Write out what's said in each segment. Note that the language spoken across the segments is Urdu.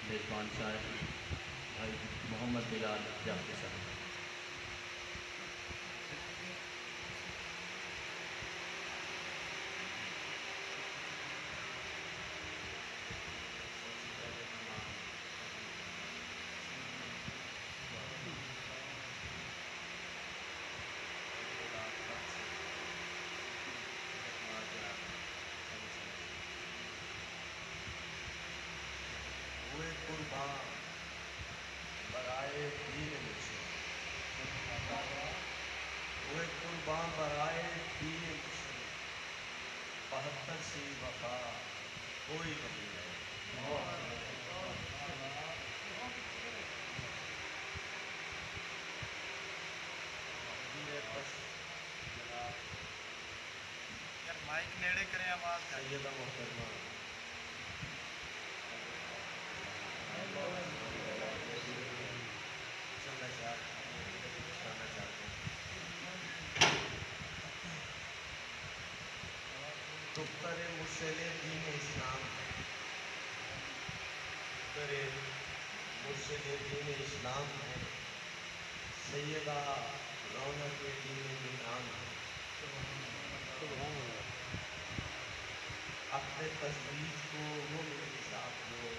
میزبان صاحب بھائی محمد بلال جعفری صاحب. ہوئے قرباں برائے دین مجھے، ہوئے قرباں برائے دین مجھے، 72 سی وفا کوئی نہیں ہے. یار مائک نیڑے کریں آواز سیدہ محترمہ چلنا چاہتے ہیں دختر مرشد دین اسلام ہے، دختر مرشد دین اسلام ہے، سیدہ رونق دین نظام ہے. اپنے تجویز کو وہ میری ذات جو،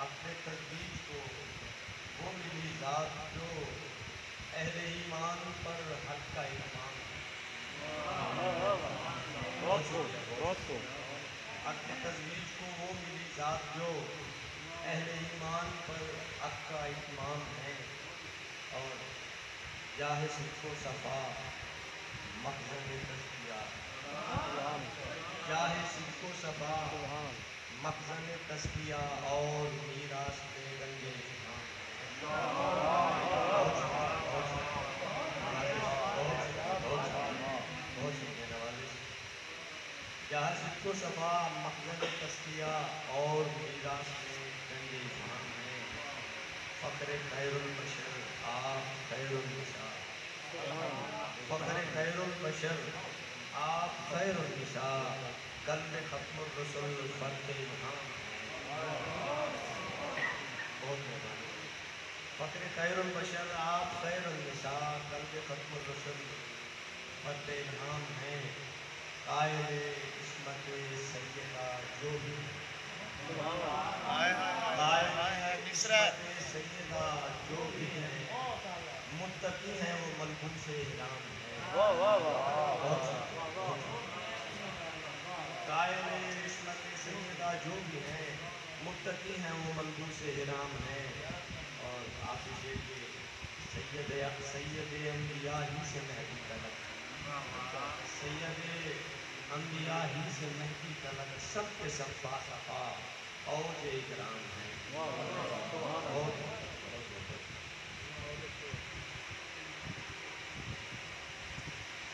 اپنے تجویز کو وہ میری ذات جو، اہل ایمان پر حق کا امام ہے. اپنے تجویز کو وہ میری ذات جو، اہل ایمان پر حق کا امام ہے. اور جاہ صدق و صفا مخزن تزکیہ، جاہ صدق و صفا مخزن تزکیہ اور میراث میں گنج امام ہے. بہت شکریہ نوازش. جہاں صدق و صفا مخزن تزکیہ اور میراث میں گنج امام ہے. فخر خیر البشر آپ خیر النساء، فخر خیر البشر آپ خیر النساء، قلب ختم الرسل فرد امام ہے. بہت مہربانی. فخر خیر البشر آپ خیر النساء، قلب ختم الرسل فرد امام ہیں. قائل عصمت سیدہ جو بھی ہے، قائل عصمت سیدہ جو بھی ہے، متقی ہیں وہ ملبوس احرام ہے. قائل عصمت سیدہ جو بھی ہے، متقی ہیں وہ ملبوس احرام ہے. اور آپ یہ سید انبیاء ہی سے مہدی طلب، سید انبیاء ہی سے مہدی طلب، سب کے سب باصفا اوج اکرام ہیں.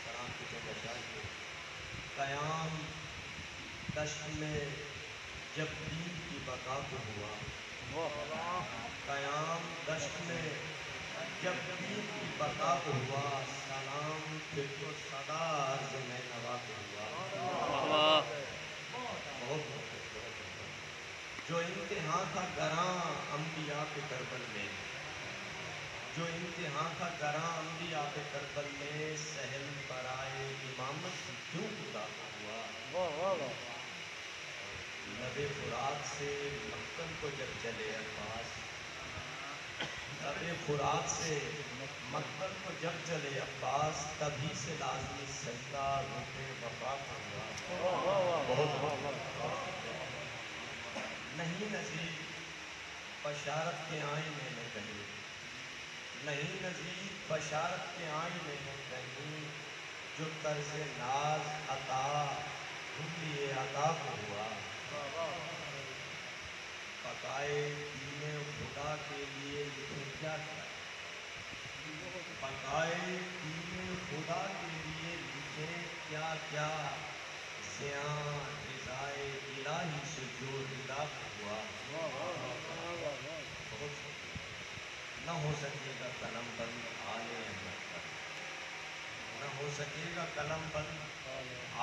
سلام کی جگہ چاہیے. قیام دشت میں جب دین کی بقا کو ہوا، قیام دشت میں جب دین کی بقا کو ہوا، سلام پھر تو صدا عرض میں نوا کو ہوا. جو امتحان تھا گراں انبیاء پہ کربل میں، جو امتحان تھا گراں انبیاء پہ کربل میں، سہل برائے امامت کیوں خدا کو ہوا. لب فرات سے مکتب کو جب چلے عباس، لب فرات سے مکتب کو جب چلے عباس، تبھی سے لازمی سجدہ رخ وفا کو ہوا. نہیں نظیر بشارت کے آئینے میں کہیں، نہیں نظیر بشارت کے آئینے میں کہیں، جو طرز ناز عطا حملی عطا کو ہوا. بقائے دین خدا کے لیے لکھے کیا کیا، بقائے دین خدا کے لیے لکھے کیا کیا، زیاں رضائے الہی سے جو رضا ہوا. نہ ہو سکے گا قلم بند آل احمد پر، نہ ہو سکے گا قلم بند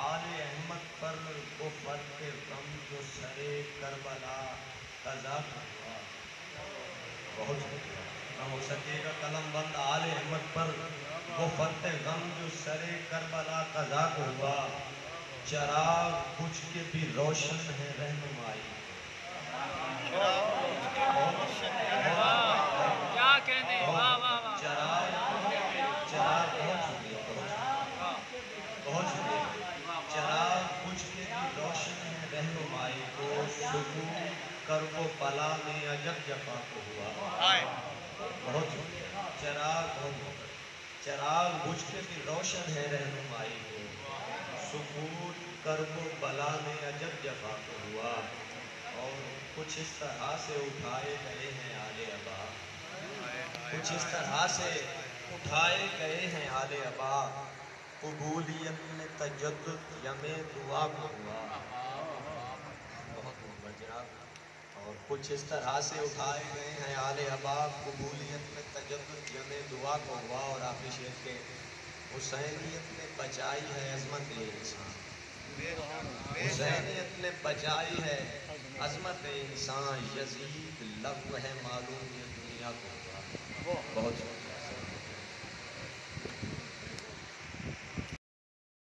آل احمد پر. وہ فرق غم جو سرے کربلا قضا کو ہوا۔ بہت شکریہ۔ نہ ہو سکے گا قلم بند آل احمد پر وہ فتح غم جو سرے کربلا قضا کو ہوا۔ چراغ بجھ کے بھی روشن ہے رہنمائی۔ کیا کہنے، واہ واہ واہ، چراغ بہت شکریہ۔ چراغ بجھ کے بھی روشن ہے رہنمائی کو، سکون کرب و بلا میں عجب جفا کو ہوا۔ بہت شکریہ۔ چراغ بجھ کے بھی روشن ہے رہنمائی کو، سکون کرب و بلا میں عجب جفا کو ہوا۔ اور کچھ اس طرح سے اٹھائے گئے ہیں آل ابا، کچھ اس طرح سے اٹھائے گئے ہیں آل ابا، قبولیت میں تجدد یم دعا کو ہوا۔ بہت محبت جناب۔ اور کچھ اس طرح سے اٹھائے گئے ہیں آل ابا، قبولیت میں تجدد یم دعا کو ہوا۔ اور آپ شیخ کے حسینیت نے بچائی ہے عظمت انسان، حسینیت نے بچائی ہے عظمت انسان، یزید لغو ہے معلومیت